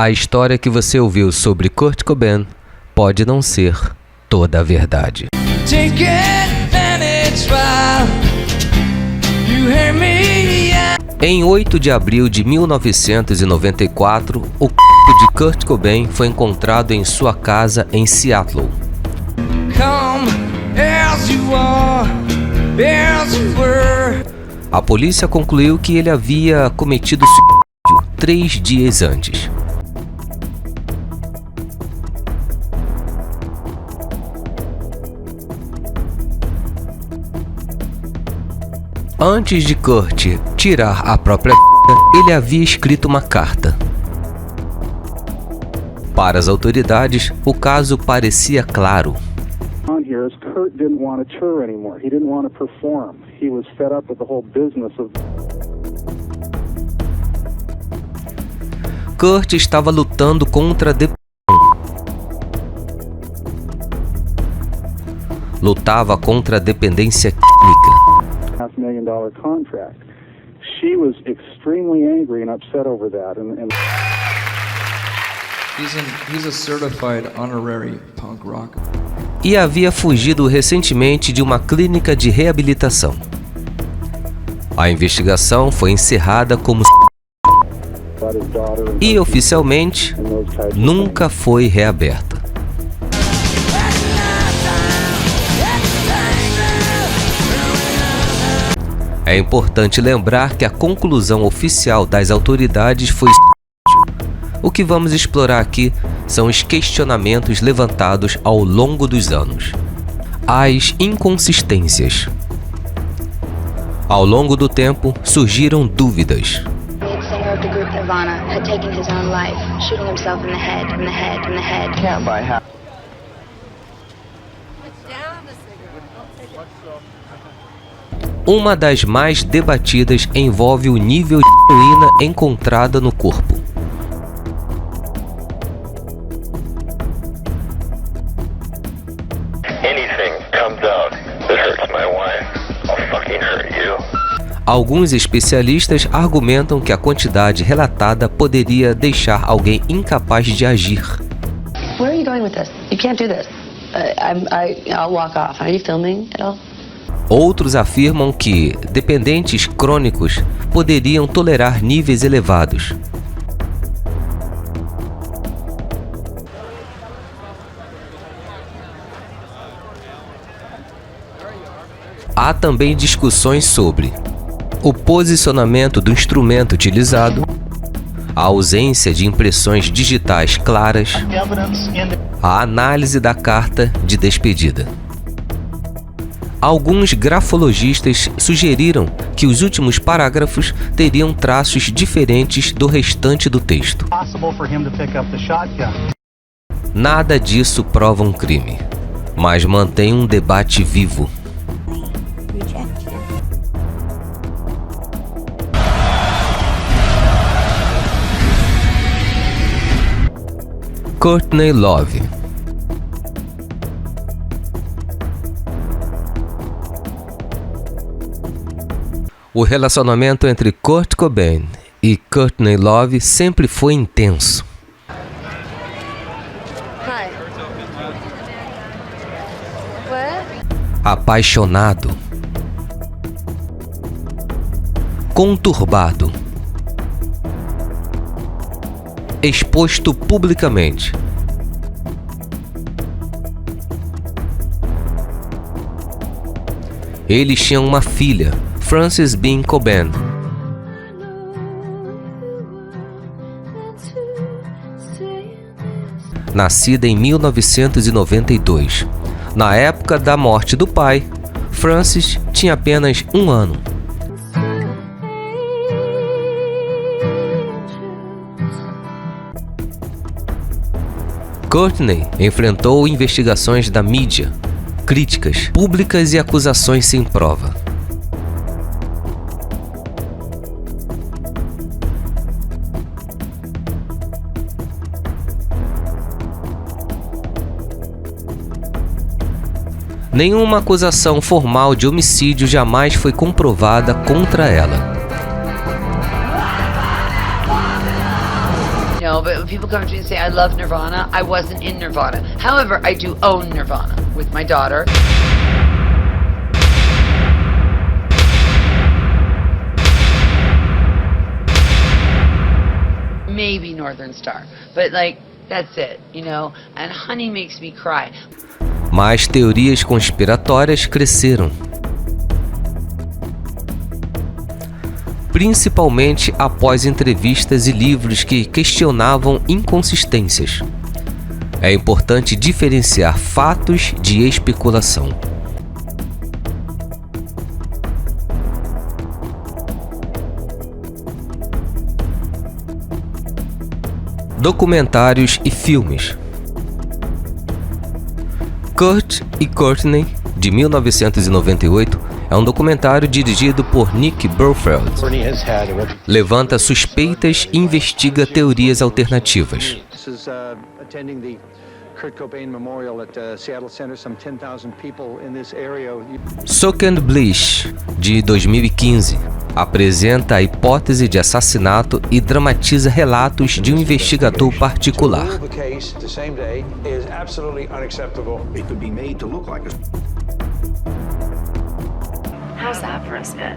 A história que você ouviu sobre Kurt Cobain pode não ser toda a verdade. Em 8 de abril de 1994, o corpo de Kurt Cobain foi encontrado em sua casa em Seattle. A polícia concluiu que ele havia cometido suicídio 3 dias antes. Antes de Kurt tirar a própria vida, ele havia escrito uma carta. Para as autoridades, o caso parecia claro. Kurt estava lutando contra a depressão. Lutava contra a dependência química. $500 million contract. She was extremely angry and upset over that. He's a certified honorary punk rocker. E havia fugido recentemente de uma clínica de reabilitação. A investigação foi encerrada como e oficialmente nunca foi reaberta. É importante lembrar que a conclusão oficial das autoridades foi o que vamos explorar aqui são os questionamentos levantados ao longo dos anos. As inconsistências. Ao longo do tempo, surgiram dúvidas. Uma das mais debatidas envolve o nível de heroína encontrada no corpo. Alguns especialistas argumentam que a quantidade relatada poderia deixar alguém incapaz de agir. Where are you going with this? You can't do this. I'll walk off. Are you filming at all? Outros afirmam que dependentes crônicos poderiam tolerar níveis elevados. Há também discussões sobre o posicionamento do instrumento utilizado, a ausência de impressões digitais claras, a análise da carta de despedida. Alguns grafologistas sugeriram que os últimos parágrafos teriam traços diferentes do restante do texto. Nada disso prova um crime, mas mantém um debate vivo. Courtney Love. O relacionamento entre Kurt Cobain e Courtney Love sempre foi intenso. Apaixonado. Conturbado. Exposto publicamente. Eles tinham uma filha, Frances Bean Cobain. Nascida em 1992. Na época da morte do pai, Frances tinha apenas 1 ano. Courtney enfrentou investigações da mídia, críticas públicas e acusações sem prova. Nenhuma acusação formal de homicídio jamais foi comprovada contra ela. know, but when people come to me and say, I love Nirvana, I wasn't in Nirvana. However, I do own Nirvana with my daughter. Maybe Northern Star, but like, that's it, you know, and Honey makes me cry. Mas teorias conspiratórias cresceram, principalmente após entrevistas e livros que questionavam inconsistências. É importante diferenciar fatos de especulação. Documentários e filmes. Kurt e Courtney, de 1998, é um documentário dirigido por Nick Burfeld. Levanta suspeitas e investiga teorias alternativas. Suck and Blish, de 2015, apresenta a hipótese de assassinato e dramatiza relatos de um investigador particular. How's that for a spit?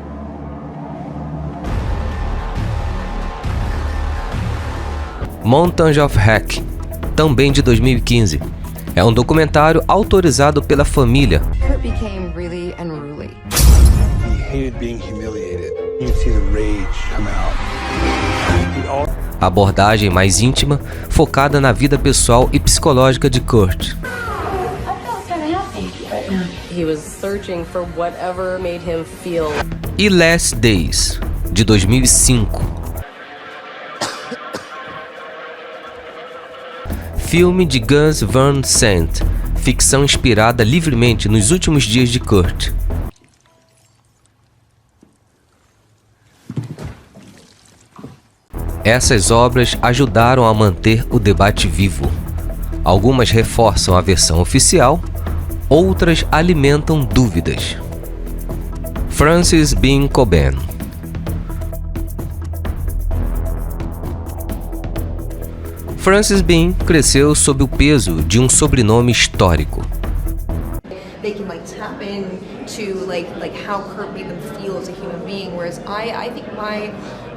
Mountains of Heck, também de 2015. É um documentário autorizado pela família. Kurt became really unruly. He hated being humiliated. You can see the rage come out. Abordagem mais íntima, focada na vida pessoal e psicológica de Kurt. He was searching for whatever made him feel. E Last Days, de 2005. Filme de Gus Van Sant, ficção inspirada livremente nos últimos dias de Kurt. Essas obras ajudaram a manter o debate vivo. Algumas reforçam a versão oficial, outras alimentam dúvidas. Francis Bean Cobain. Francis Bean cresceu sob o peso de um sobrenome histórico. They can tap into how Kurt made them feel as a human being, whereas I think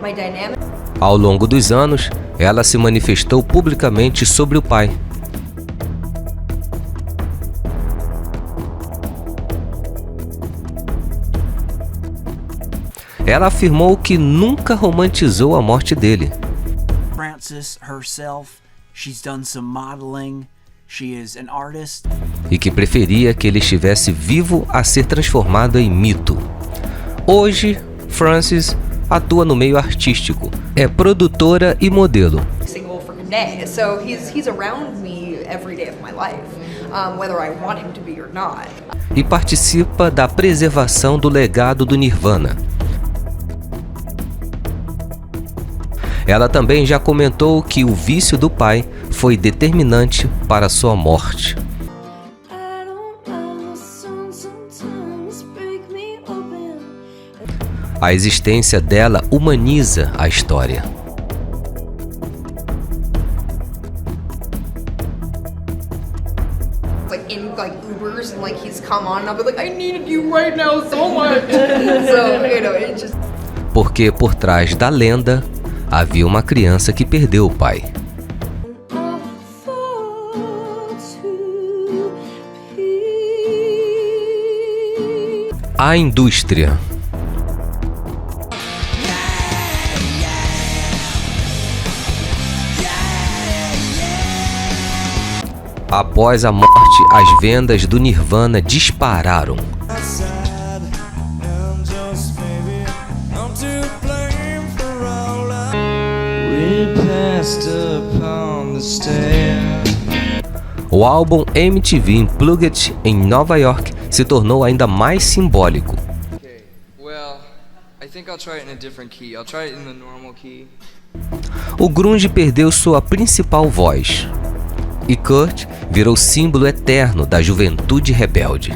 my dynamic. Ao longo dos anos, ela se manifestou publicamente sobre o pai. Ela afirmou que nunca romantizou a morte dele. Frances herself, she's done some modeling, she is an artist. E que preferia que ele estivesse vivo a ser transformado em mito. Hoje, Frances atua no meio artístico, é produtora e modelo. So he's around me every day of my life, whether I want him to be or not. E participa da preservação do legado do Nirvana. Ela também já comentou que o vício do pai foi determinante para sua morte. A existência dela humaniza a história. In Ubers and he's come on and I'll be like, I needed you right now so much. So, it just. Porque por trás da lenda havia uma criança que perdeu o pai. A indústria. Após a morte, as vendas do Nirvana dispararam. O álbum MTV Unplugged em Nova York se tornou ainda mais simbólico. O grunge perdeu sua principal voz. E Kurt virou símbolo eterno da juventude rebelde.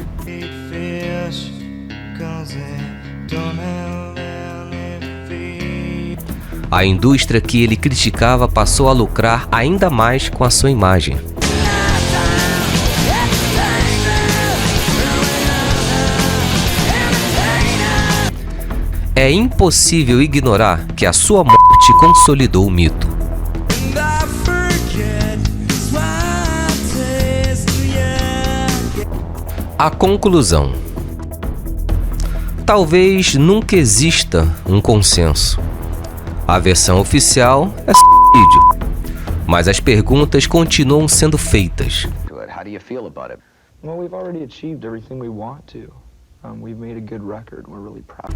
A indústria que ele criticava passou a lucrar ainda mais com a sua imagem. É impossível ignorar que a sua morte consolidou o mito. A conclusão. Talvez nunca exista um consenso. A versão oficial é suicídio, mas as perguntas continuam sendo feitas. How do you feel about it? Well, we've already achieved everything we want to. We've made a good record. We're really proud.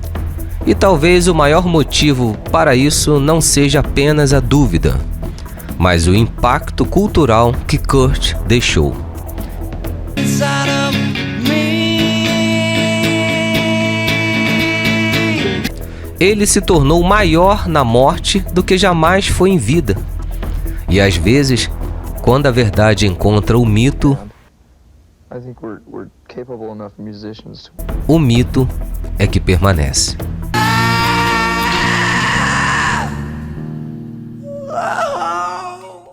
E talvez o maior motivo para isso não seja apenas a dúvida, mas o impacto cultural que Kurt deixou. Ele se tornou maior na morte do que jamais foi em vida. E às vezes, quando a verdade encontra o mito, o mito é que permanece.